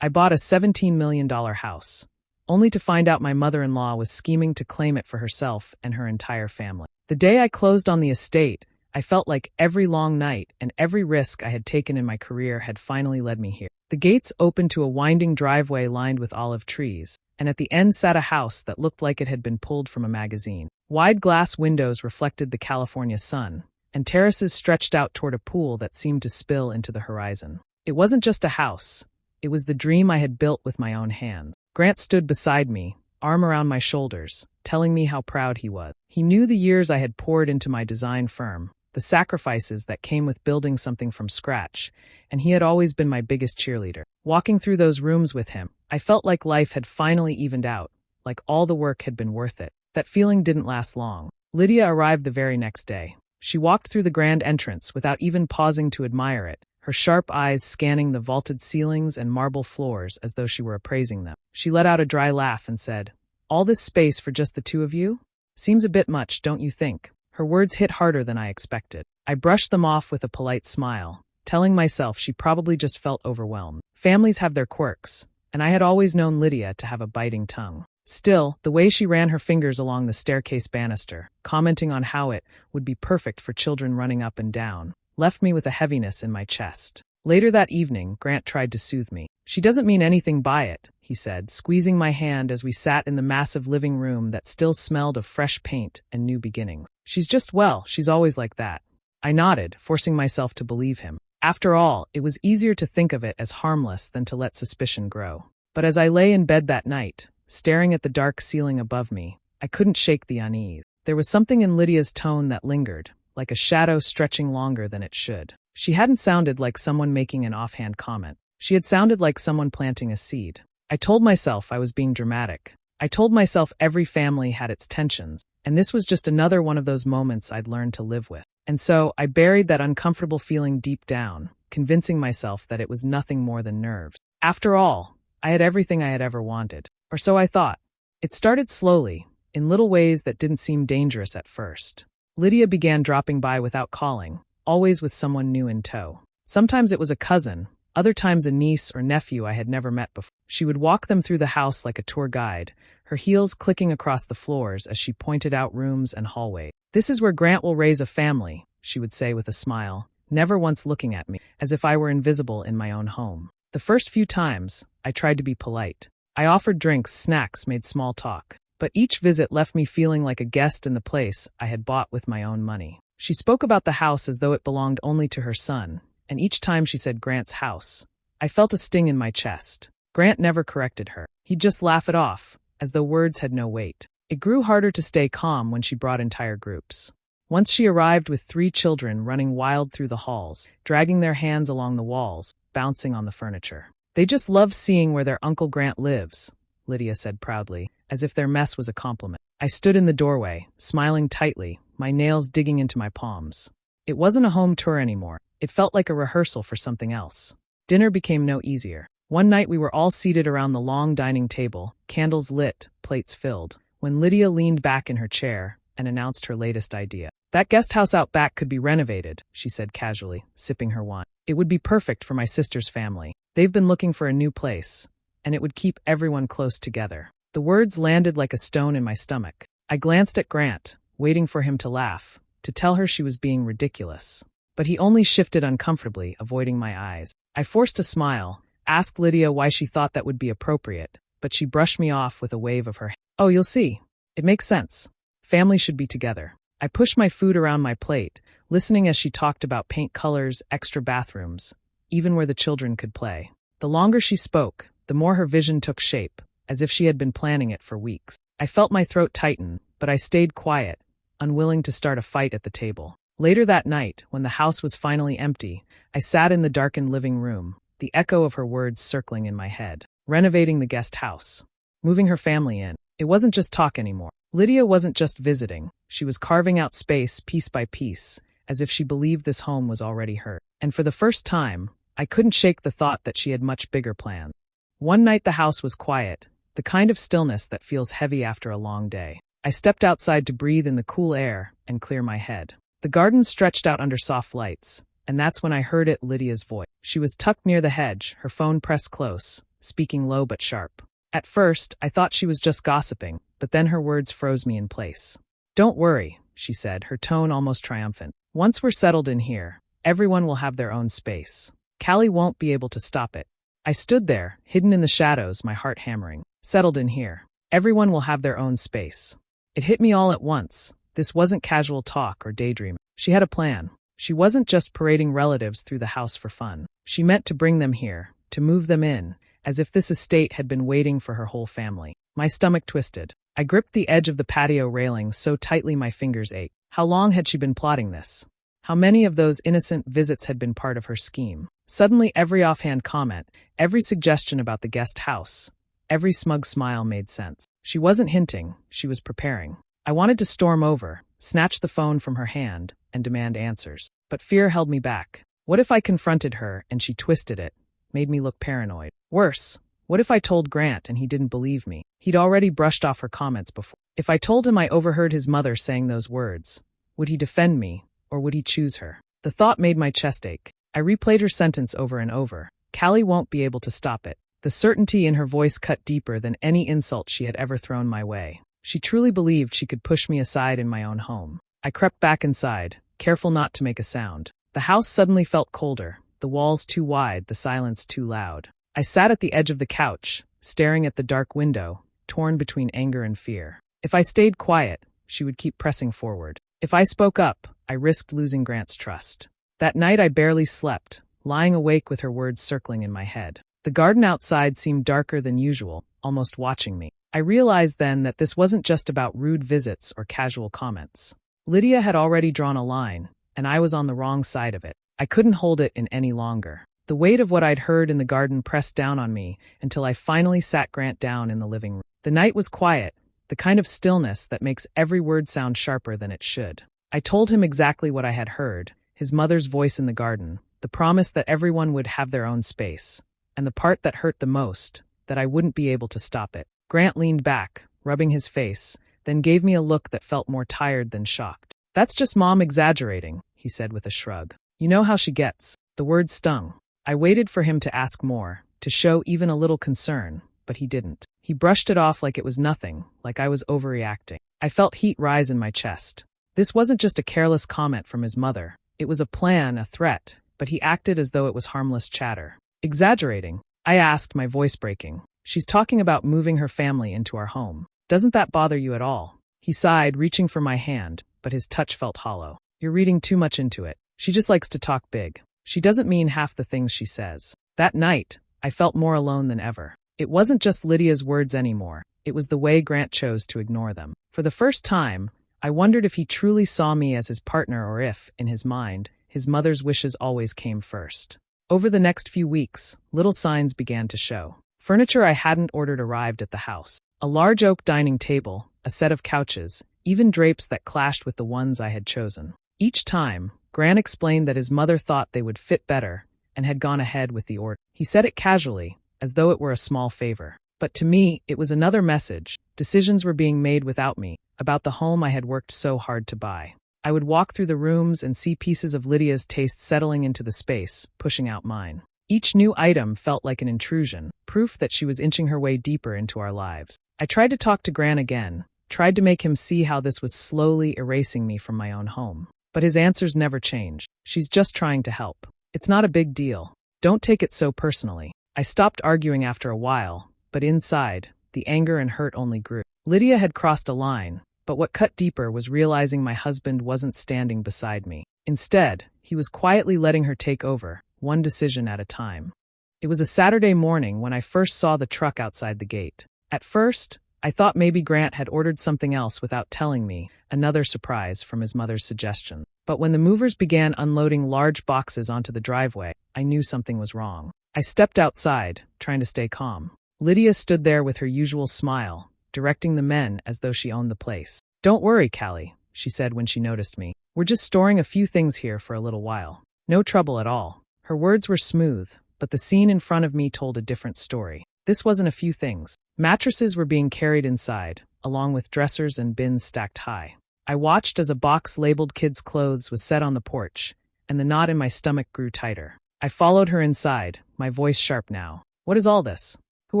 I bought a $17 million house, only to find out my mother-in-law was scheming to claim it for herself and her entire family. The day I closed on the estate, I felt like every long night and every risk I had taken in my career had finally led me here. The gates opened to a winding driveway lined with olive trees, and at the end sat a house that looked like it had been pulled from a magazine. Wide glass windows reflected the California sun, and terraces stretched out toward a pool that seemed to spill into the horizon. It wasn't just a house. It was the dream I had built with my own hands. Grant stood beside me, arm around my shoulders, telling me how proud he was. He knew the years I had poured into my design firm, the sacrifices that came with building something from scratch, and he had always been my biggest cheerleader. Walking through those rooms with him, I felt like life had finally evened out, like all the work had been worth it. That feeling didn't last long. Lydia arrived the very next day. She walked through the grand entrance without even pausing to admire it, her sharp eyes scanning the vaulted ceilings and marble floors as though she were appraising them. She let out a dry laugh and said, "All this space for just the two of you? Seems a bit much, don't you think?" Her words hit harder than I expected. I brushed them off with a polite smile, telling myself she probably just felt overwhelmed. Families have their quirks, and I had always known Lydia to have a biting tongue. Still, the way she ran her fingers along the staircase banister, commenting on how it would be perfect for children running up and down, left me with a heaviness in my chest. Later that evening, Grant tried to soothe me. "She doesn't mean anything by it," he said, squeezing my hand as we sat in the massive living room that still smelled of fresh paint and new beginnings. "She's just, well, she's always like that." I nodded, forcing myself to believe him. After all, it was easier to think of it as harmless than to let suspicion grow. But as I lay in bed that night, staring at the dark ceiling above me, I couldn't shake the unease. There was something in Lydia's tone that lingered, like a shadow stretching longer than it should. She hadn't sounded like someone making an offhand comment. She had sounded like someone planting a seed. I told myself I was being dramatic. I told myself every family had its tensions, and this was just another one of those moments I'd learned to live with. And so I buried that uncomfortable feeling deep down, convincing myself that it was nothing more than nerves. After all, I had everything I had ever wanted. Or so I thought. It started slowly, in little ways that didn't seem dangerous at first. Lydia began dropping by without calling, always with someone new in tow. Sometimes it was a cousin, other times a niece or nephew I had never met before. She would walk them through the house like a tour guide, her heels clicking across the floors as she pointed out rooms and hallways. "This is where Grant will raise a family," she would say with a smile, never once looking at me, as if I were invisible in my own home. The first few times, I tried to be polite. I offered drinks, snacks, made small talk. But each visit left me feeling like a guest in the place I had bought with my own money. She spoke about the house as though it belonged only to her son, and each time she said Grant's house, I felt a sting in my chest. Grant never corrected her. He'd just laugh it off, as though words had no weight. It grew harder to stay calm when she brought entire groups. Once she arrived with 3 children running wild through the halls, dragging their hands along the walls, bouncing on the furniture. "They just love seeing where their Uncle Grant lives," Lydia said proudly, as if their mess was a compliment. I stood in the doorway, smiling tightly, my nails digging into my palms. It wasn't a home tour anymore. It felt like a rehearsal for something else. Dinner became no easier. One night we were all seated around the long dining table, candles lit, plates filled, when Lydia leaned back in her chair and announced her latest idea. "That guest house out back could be renovated," she said casually, sipping her wine. "It would be perfect for my sister's family. They've been looking for a new place, and it would keep everyone close together." The words landed like a stone in my stomach. I glanced at Grant, waiting for him to laugh, to tell her she was being ridiculous. But he only shifted uncomfortably, avoiding my eyes. I forced a smile, asked Lydia why she thought that would be appropriate, but she brushed me off with a wave of her hand. "Oh, you'll see. It makes sense. Families should be together." I pushed my food around my plate, listening as she talked about paint colors, extra bathrooms, even where the children could play. The longer she spoke, the more her vision took shape, as if she had been planning it for weeks. I felt my throat tighten, but I stayed quiet, unwilling to start a fight at the table. Later that night, when the house was finally empty, I sat in the darkened living room, the echo of her words circling in my head. Renovating the guest house. Moving her family in. It wasn't just talk anymore. Lydia wasn't just visiting. She was carving out space piece by piece, as if she believed this home was already hers. And for the first time, I couldn't shake the thought that she had much bigger plans. One night the house was quiet, the kind of stillness that feels heavy after a long day. I stepped outside to breathe in the cool air and clear my head. The garden stretched out under soft lights, and that's when I heard Lydia's voice. She was tucked near the hedge, her phone pressed close, speaking low but sharp. At first, I thought she was just gossiping, but then her words froze me in place. "Don't worry," she said, her tone almost triumphant. "Once we're settled in here, everyone will have their own space. Callie won't be able to stop it." I stood there, hidden in the shadows, my heart hammering. Settled in here. Everyone will have their own space. It hit me all at once. This wasn't casual talk or daydreaming. She had a plan. She wasn't just parading relatives through the house for fun. She meant to bring them here, to move them in, as if this estate had been waiting for her whole family. My stomach twisted. I gripped the edge of the patio railing so tightly my fingers ached. How long had she been plotting this? How many of those innocent visits had been part of her scheme? Suddenly, every offhand comment, every suggestion about the guest house, every smug smile made sense. She wasn't hinting, she was preparing. I wanted to storm over, snatch the phone from her hand, and demand answers. But fear held me back. What if I confronted her and she twisted it, made me look paranoid? Worse, what if I told Grant and he didn't believe me? He'd already brushed off her comments before. If I told him I overheard his mother saying those words, would he defend me, or would he choose her? The thought made my chest ache. I replayed her sentence over and over. Callie won't be able to stop it. The certainty in her voice cut deeper than any insult she had ever thrown my way. She truly believed she could push me aside in my own home. I crept back inside, careful not to make a sound. The house suddenly felt colder, the walls too wide, the silence too loud. I sat at the edge of the couch, staring at the dark window, torn between anger and fear. If I stayed quiet, she would keep pressing forward. If I spoke up, I risked losing Grant's trust. That night I barely slept, lying awake with her words circling in my head. The garden outside seemed darker than usual, almost watching me. I realized then that this wasn't just about rude visits or casual comments. Lydia had already drawn a line, and I was on the wrong side of it. I couldn't hold it in any longer. The weight of what I'd heard in the garden pressed down on me until I finally sat Grant down in the living room. The night was quiet, the kind of stillness that makes every word sound sharper than it should. I told him exactly what I had heard, his mother's voice in the garden, the promise that everyone would have their own space, and the part that hurt the most, that I wouldn't be able to stop it. Grant leaned back, rubbing his face, then gave me a look that felt more tired than shocked. "That's just Mom exaggerating," he said with a shrug. "You know how she gets." The word stung. I waited for him to ask more, to show even a little concern, but he didn't. He brushed it off like it was nothing, like I was overreacting. I felt heat rise in my chest. This wasn't just a careless comment from his mother. It was a plan, a threat, but he acted as though it was harmless chatter. "Exaggerating?" I asked, my voice breaking. "She's talking about moving her family into our home. Doesn't that bother you at all?" He sighed, reaching for my hand, but his touch felt hollow. "You're reading too much into it. She just likes to talk big. She doesn't mean half the things she says." That night, I felt more alone than ever. It wasn't just Lydia's words anymore. It was the way Grant chose to ignore them. For the first time, I wondered if he truly saw me as his partner or if, in his mind, his mother's wishes always came first. Over the next few weeks, little signs began to show. Furniture I hadn't ordered arrived at the house. A large oak dining table, a set of couches, even drapes that clashed with the ones I had chosen. Each time, Grant explained that his mother thought they would fit better and had gone ahead with the order. He said it casually, as though it were a small favor. But to me, it was another message. Decisions were being made without me, about the home I had worked so hard to buy. I would walk through the rooms and see pieces of Lydia's taste settling into the space, pushing out mine. Each new item felt like an intrusion, proof that she was inching her way deeper into our lives. I tried to talk to Grant again, tried to make him see how this was slowly erasing me from my own home. But his answers never changed. "She's just trying to help. It's not a big deal. Don't take it so personally." I stopped arguing after a while, but inside, the anger and hurt only grew. Lydia had crossed a line, but what cut deeper was realizing my husband wasn't standing beside me. Instead, he was quietly letting her take over, one decision at a time. It was a Saturday morning when I first saw the truck outside the gate. At first, I thought maybe Grant had ordered something else without telling me, another surprise from his mother's suggestion. But when the movers began unloading large boxes onto the driveway, I knew something was wrong. I stepped outside, trying to stay calm. Lydia stood there with her usual smile, directing the men as though she owned the place. "Don't worry, Callie," she said when she noticed me. "We're just storing a few things here for a little while. No trouble at all." Her words were smooth, but the scene in front of me told a different story. This wasn't a few things. Mattresses were being carried inside, along with dressers and bins stacked high. I watched as a box labeled kids' clothes was set on the porch, and the knot in my stomach grew tighter. I followed her inside, my voice sharp now. "What is all this?" Who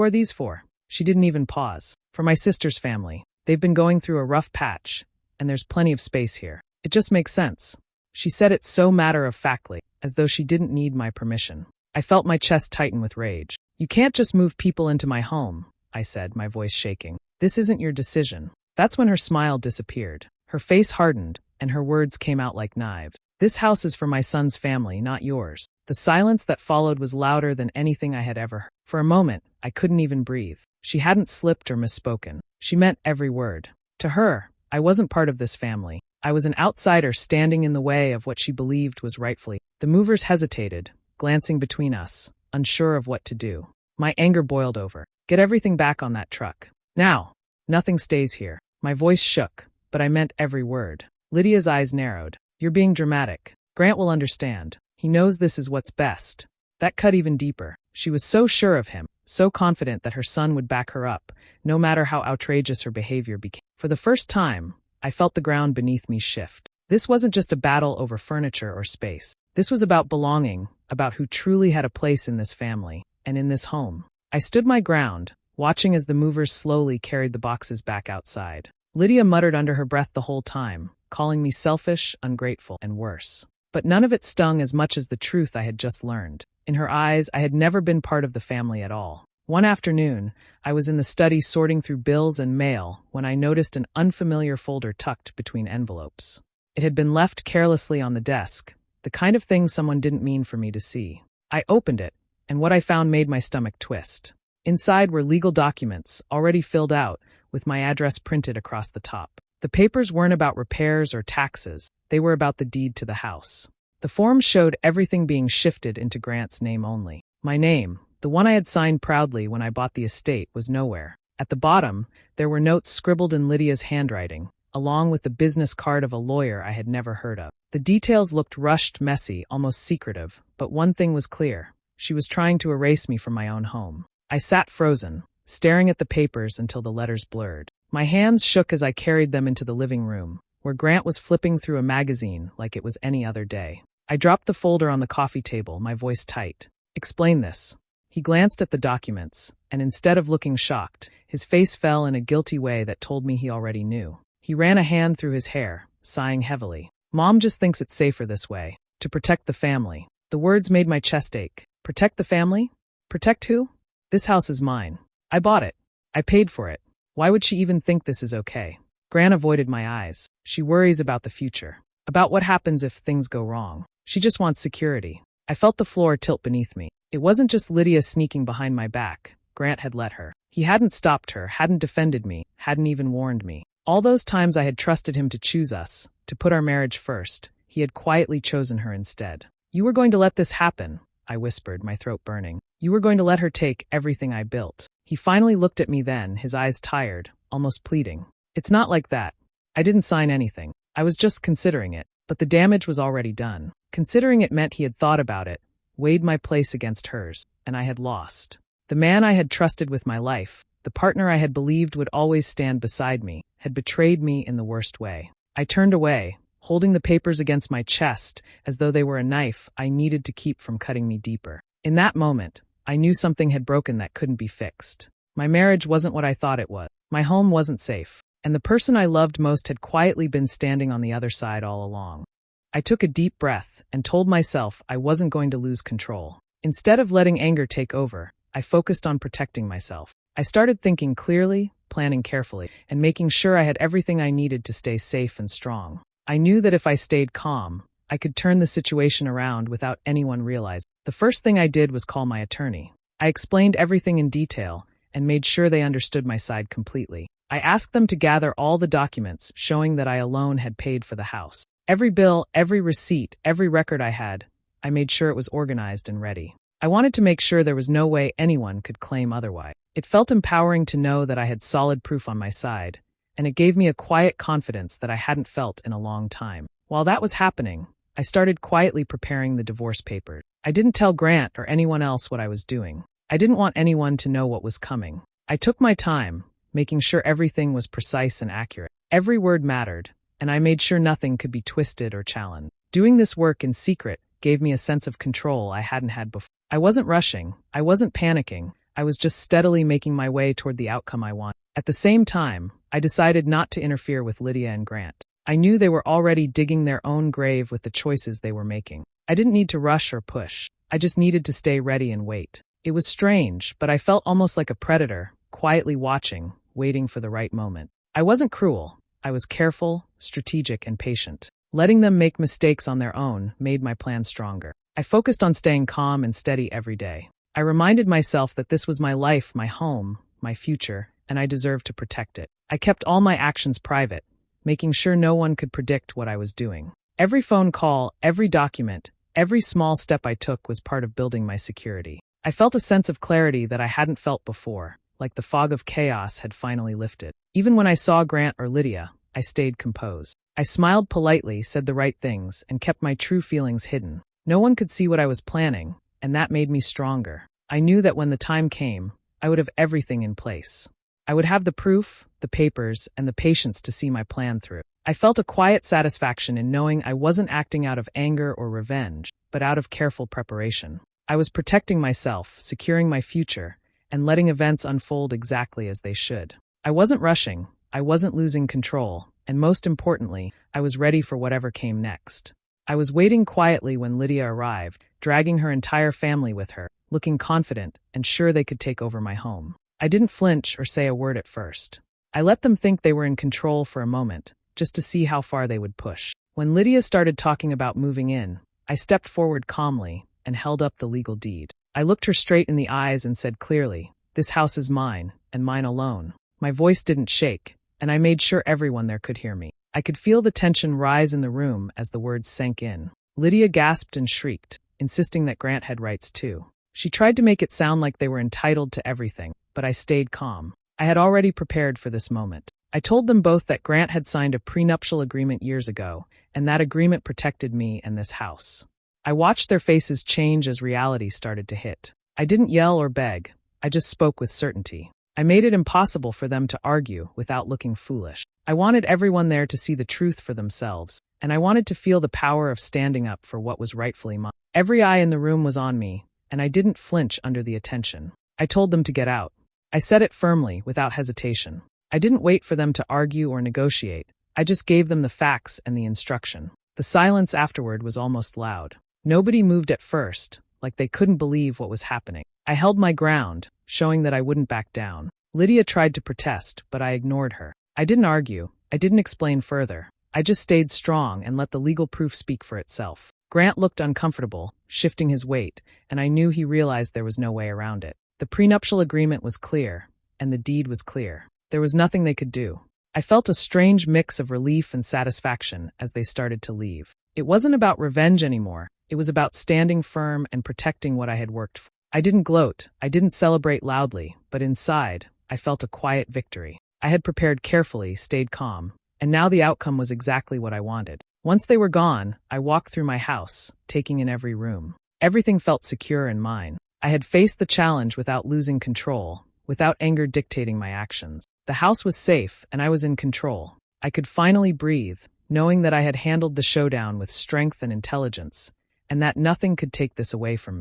are these for? She didn't even pause. For my sister's family. They've been going through a rough patch, and there's plenty of space here. It just makes sense. She said it so matter-of-factly, as though she didn't need my permission. I felt my chest tighten with rage. You can't just move people into my home, I said, my voice shaking. This isn't your decision. That's when her smile disappeared. Her face hardened, and her words came out like knives. This house is for my son's family, not yours. The silence that followed was louder than anything I had ever heard. For a moment, I couldn't even breathe. She hadn't slipped or misspoken. She meant every word. To her, I wasn't part of this family. I was an outsider standing in the way of what she believed was rightfully. The movers hesitated, glancing between us, unsure of what to do. My anger boiled over. Get everything back on that truck. Now! Nothing stays here. My voice shook, but I meant every word. Lydia's eyes narrowed. You're being dramatic. Grant will understand. He knows this is what's best. That cut even deeper. She was so sure of him, so confident that her son would back her up, no matter how outrageous her behavior became. For the first time, I felt the ground beneath me shift. This wasn't just a battle over furniture or space. This was about belonging, about who truly had a place in this family, and in this home. I stood my ground, watching as the movers slowly carried the boxes back outside. Lydia muttered under her breath the whole time, calling me selfish, ungrateful, and worse. But none of it stung as much as the truth I had just learned. In her eyes, I had never been part of the family at all. One afternoon, I was in the study sorting through bills and mail when I noticed an unfamiliar folder tucked between envelopes. It had been left carelessly on the desk, the kind of thing someone didn't mean for me to see. I opened it, and what I found made my stomach twist. Inside were legal documents, already filled out, with my address printed across the top. The papers weren't about repairs or taxes, they were about the deed to the house. The form showed everything being shifted into Grant's name only. My name, the one I had signed proudly when I bought the estate, was nowhere. At the bottom, there were notes scribbled in Lydia's handwriting, along with the business card of a lawyer I had never heard of. The details looked rushed, messy, almost secretive, but one thing was clear. She was trying to erase me from my own home. I sat frozen, staring at the papers until the letters blurred. My hands shook as I carried them into the living room, where Grant was flipping through a magazine like it was any other day. I dropped the folder on the coffee table, my voice tight. Explain this. He glanced at the documents, and instead of looking shocked, his face fell in a guilty way that told me he already knew. He ran a hand through his hair, sighing heavily. Mom just thinks it's safer this way. To protect the family. The words made my chest ache. Protect the family? Protect who? This house is mine. I bought it. I paid for it. Why would she even think this is okay? Gran avoided my eyes. She worries about the future. About what happens if things go wrong. She just wants security. I felt the floor tilt beneath me. It wasn't just Lydia sneaking behind my back. Grant had let her. He hadn't stopped her, hadn't defended me, hadn't even warned me. All those times I had trusted him to choose us, to put our marriage first, he had quietly chosen her instead. You were going to let this happen, I whispered, my throat burning. You were going to let her take everything I built. He finally looked at me then, his eyes tired, almost pleading. It's not like that. I didn't sign anything. I was just considering it. But the damage was already done. Considering it meant he had thought about it, weighed my place against hers, and I had lost. The man I had trusted with my life, the partner I had believed would always stand beside me, had betrayed me in the worst way. I turned away, holding the papers against my chest as though they were a knife I needed to keep from cutting me deeper. In that moment, I knew something had broken that couldn't be fixed. My marriage wasn't what I thought it was. My home wasn't safe. And the person I loved most had quietly been standing on the other side all along. I took a deep breath and told myself I wasn't going to lose control. Instead of letting anger take over, I focused on protecting myself. I started thinking clearly, planning carefully, and making sure I had everything I needed to stay safe and strong. I knew that if I stayed calm, I could turn the situation around without anyone realizing. The first thing I did was call my attorney. I explained everything in detail and made sure they understood my side completely. I asked them to gather all the documents showing that I alone had paid for the house. Every bill, every receipt, every record I had, I made sure it was organized and ready. I wanted to make sure there was no way anyone could claim otherwise. It felt empowering to know that I had solid proof on my side, and it gave me a quiet confidence that I hadn't felt in a long time. While that was happening, I started quietly preparing the divorce papers. I didn't tell Grant or anyone else what I was doing. I didn't want anyone to know what was coming. I took my time, making sure everything was precise and accurate. Every word mattered, and I made sure nothing could be twisted or challenged. Doing this work in secret gave me a sense of control I hadn't had before. I wasn't rushing, I wasn't panicking, I was just steadily making my way toward the outcome I wanted. At the same time, I decided not to interfere with Lydia and Grant. I knew they were already digging their own grave with the choices they were making. I didn't need to rush or push. I just needed to stay ready and wait. It was strange, but I felt almost like a predator, quietly watching, waiting for the right moment. I wasn't cruel. I was careful, strategic, and patient. Letting them make mistakes on their own made my plan stronger. I focused on staying calm and steady every day. I reminded myself that this was my life, my home, my future, and I deserved to protect it. I kept all my actions private, making sure no one could predict what I was doing. Every phone call, every document, every small step I took was part of building my security. I felt a sense of clarity that I hadn't felt before, like the fog of chaos had finally lifted. Even when I saw Grant or Lydia, I stayed composed. I smiled politely, said the right things, and kept my true feelings hidden. No one could see what I was planning, and that made me stronger. I knew that when the time came, I would have everything in place. I would have the proof, the papers, and the patience to see my plan through. I felt a quiet satisfaction in knowing I wasn't acting out of anger or revenge, but out of careful preparation. I was protecting myself, securing my future, and letting events unfold exactly as they should. I wasn't rushing, I wasn't losing control, and most importantly, I was ready for whatever came next. I was waiting quietly when Lydia arrived, dragging her entire family with her, looking confident and sure they could take over my home. I didn't flinch or say a word at first. I let them think they were in control for a moment, just to see how far they would push. When Lydia started talking about moving in, I stepped forward calmly and held up the legal deed. I looked her straight in the eyes and said clearly, "This house is mine, and mine alone." My voice didn't shake, and I made sure everyone there could hear me. I could feel the tension rise in the room as the words sank in. Lydia gasped and shrieked, insisting that Grant had rights too. She tried to make it sound like they were entitled to everything, but I stayed calm. I had already prepared for this moment. I told them both that Grant had signed a prenuptial agreement years ago, and that agreement protected me and this house. I watched their faces change as reality started to hit. I didn't yell or beg, I just spoke with certainty. I made it impossible for them to argue without looking foolish. I wanted everyone there to see the truth for themselves, and I wanted to feel the power of standing up for what was rightfully mine. Every eye in the room was on me, and I didn't flinch under the attention. I told them to get out. I said it firmly, without hesitation. I didn't wait for them to argue or negotiate. I just gave them the facts and the instruction. The silence afterward was almost loud. Nobody moved at first, like they couldn't believe what was happening. I held my ground, showing that I wouldn't back down. Lydia tried to protest, but I ignored her. I didn't argue. I didn't explain further. I just stayed strong and let the legal proof speak for itself. Grant looked uncomfortable, shifting his weight, and I knew he realized there was no way around it. The prenuptial agreement was clear, and the deed was clear. There was nothing they could do. I felt a strange mix of relief and satisfaction as they started to leave. It wasn't about revenge anymore. It was about standing firm and protecting what I had worked for. I didn't gloat. I didn't celebrate loudly, but inside, I felt a quiet victory. I had prepared carefully, stayed calm, and now the outcome was exactly what I wanted. Once they were gone, I walked through my house, taking in every room. Everything felt secure and mine. I had faced the challenge without losing control, without anger dictating my actions. The house was safe, and I was in control. I could finally breathe, knowing that I had handled the showdown with strength and intelligence, and that nothing could take this away from me.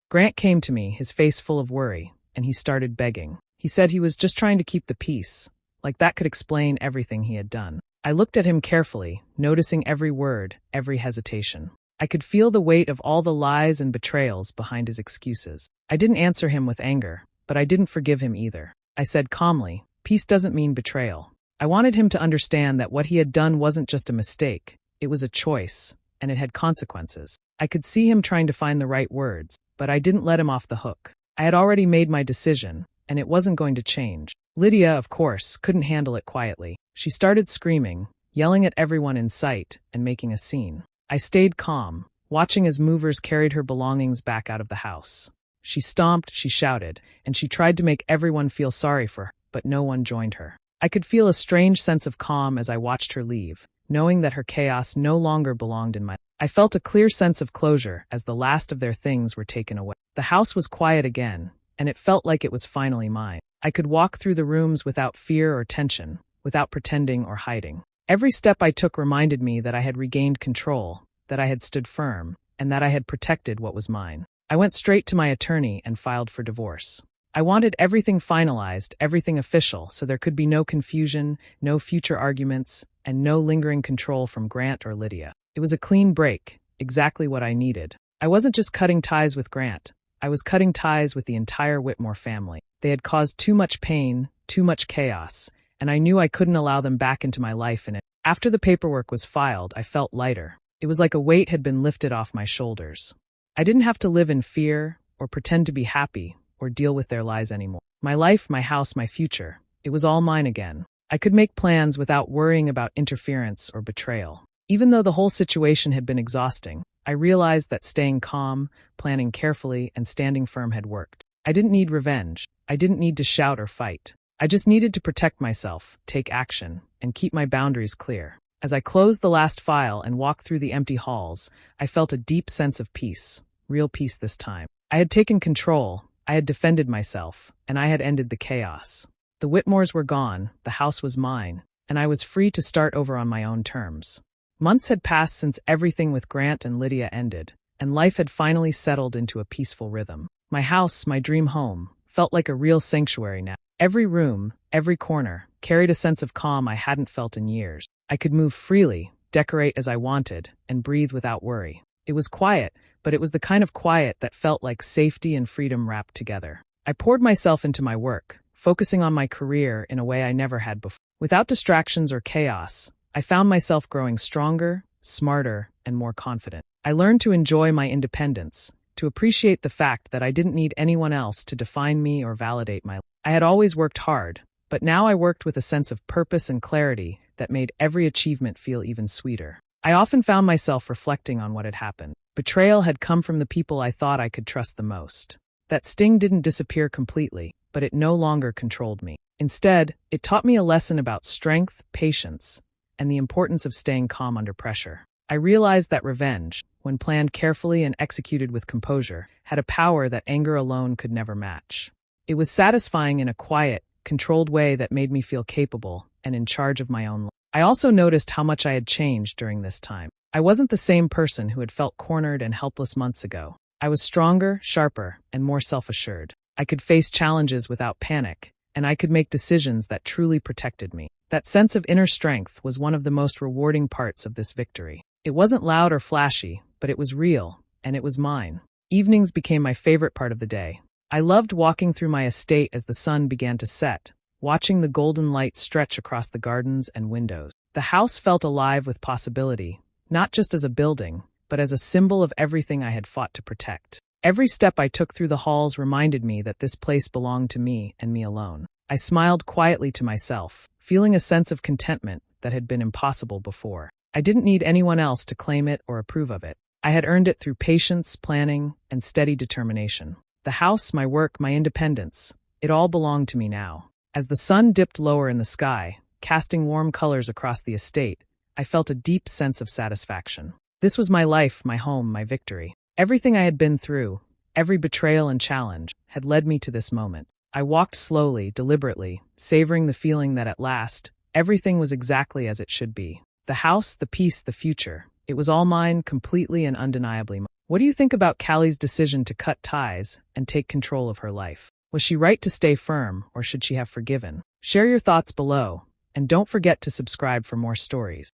Grant came to me, his face full of worry, and he started begging. He said he was just trying to keep the peace, like that could explain everything he had done. I looked at him carefully, noticing every word, every hesitation. I could feel the weight of all the lies and betrayals behind his excuses. I didn't answer him with anger, but I didn't forgive him either. I said calmly, "Peace doesn't mean betrayal." I wanted him to understand that what he had done wasn't just a mistake, it was a choice, and it had consequences. I could see him trying to find the right words, but I didn't let him off the hook. I had already made my decision, and it wasn't going to change. Lydia, of course, couldn't handle it quietly. She started screaming, yelling at everyone in sight, and making a scene. I stayed calm, watching as movers carried her belongings back out of the house. She stomped, she shouted, and she tried to make everyone feel sorry for her, but no one joined her. I could feel a strange sense of calm as I watched her leave, knowing that her chaos no longer belonged in my life. I felt a clear sense of closure as the last of their things were taken away. The house was quiet again, and it felt like it was finally mine. I could walk through the rooms without fear or tension, without pretending or hiding. Every step I took reminded me that I had regained control, that I had stood firm, and that I had protected what was mine. I went straight to my attorney and filed for divorce. I wanted everything finalized, everything official, so there could be no confusion, no future arguments, and no lingering control from Grant or Lydia. It was a clean break, exactly what I needed. I wasn't just cutting ties with Grant. I was cutting ties with the entire Whitmore family. They had caused too much pain, too much chaos, and I knew I couldn't allow them back into my life in it. After the paperwork was filed, I felt lighter. It was like a weight had been lifted off my shoulders. I didn't have to live in fear, or pretend to be happy, or deal with their lies anymore. My life, my house, my future. It was all mine again. I could make plans without worrying about interference or betrayal. Even though the whole situation had been exhausting, I realized that staying calm, planning carefully, and standing firm had worked. I didn't need revenge. I didn't need to shout or fight. I just needed to protect myself, take action, and keep my boundaries clear. As I closed the last file and walked through the empty halls, I felt a deep sense of peace, real peace this time. I had taken control, I had defended myself, and I had ended the chaos. The Whitmores were gone, the house was mine, and I was free to start over on my own terms. Months had passed since everything with Grant and Lydia ended, and life had finally settled into a peaceful rhythm. My house, my dream home, felt like a real sanctuary now. Every room, every corner, carried a sense of calm I hadn't felt in years. I could move freely, decorate as I wanted, and breathe without worry. It was quiet, but it was the kind of quiet that felt like safety and freedom wrapped together. I poured myself into my work, focusing on my career in a way I never had before. Without distractions or chaos, I found myself growing stronger, smarter, and more confident. I learned to enjoy my independence, to appreciate the fact that I didn't need anyone else to define me or validate my life. I had always worked hard, but now I worked with a sense of purpose and clarity that made every achievement feel even sweeter. I often found myself reflecting on what had happened. Betrayal had come from the people I thought I could trust the most. That sting didn't disappear completely, but it no longer controlled me. Instead, it taught me a lesson about strength, patience, and the importance of staying calm under pressure. I realized that revenge, when planned carefully and executed with composure, had a power that anger alone could never match. It was satisfying in a quiet, controlled way that made me feel capable and in charge of my own life. I also noticed how much I had changed during this time. I wasn't the same person who had felt cornered and helpless months ago. I was stronger, sharper, and more self-assured. I could face challenges without panic, and I could make decisions that truly protected me. That sense of inner strength was one of the most rewarding parts of this victory. It wasn't loud or flashy, but it was real, and it was mine. Evenings became my favorite part of the day. I loved walking through my estate as the sun began to set, watching the golden light stretch across the gardens and windows. The house felt alive with possibility, not just as a building, but as a symbol of everything I had fought to protect. Every step I took through the halls reminded me that this place belonged to me and me alone. I smiled quietly to myself, feeling a sense of contentment that had been impossible before. I didn't need anyone else to claim it or approve of it. I had earned it through patience, planning, and steady determination. The house, my work, my independence, it all belonged to me now. As the sun dipped lower in the sky, casting warm colors across the estate, I felt a deep sense of satisfaction. This was my life, my home, my victory. Everything I had been through, every betrayal and challenge, had led me to this moment. I walked slowly, deliberately, savoring the feeling that at last, everything was exactly as it should be. The house, the peace, the future. It was all mine, completely and undeniably mine. What do you think about Callie's decision to cut ties and take control of her life? Was she right to stay firm, or should she have forgiven? Share your thoughts below, and don't forget to subscribe for more stories.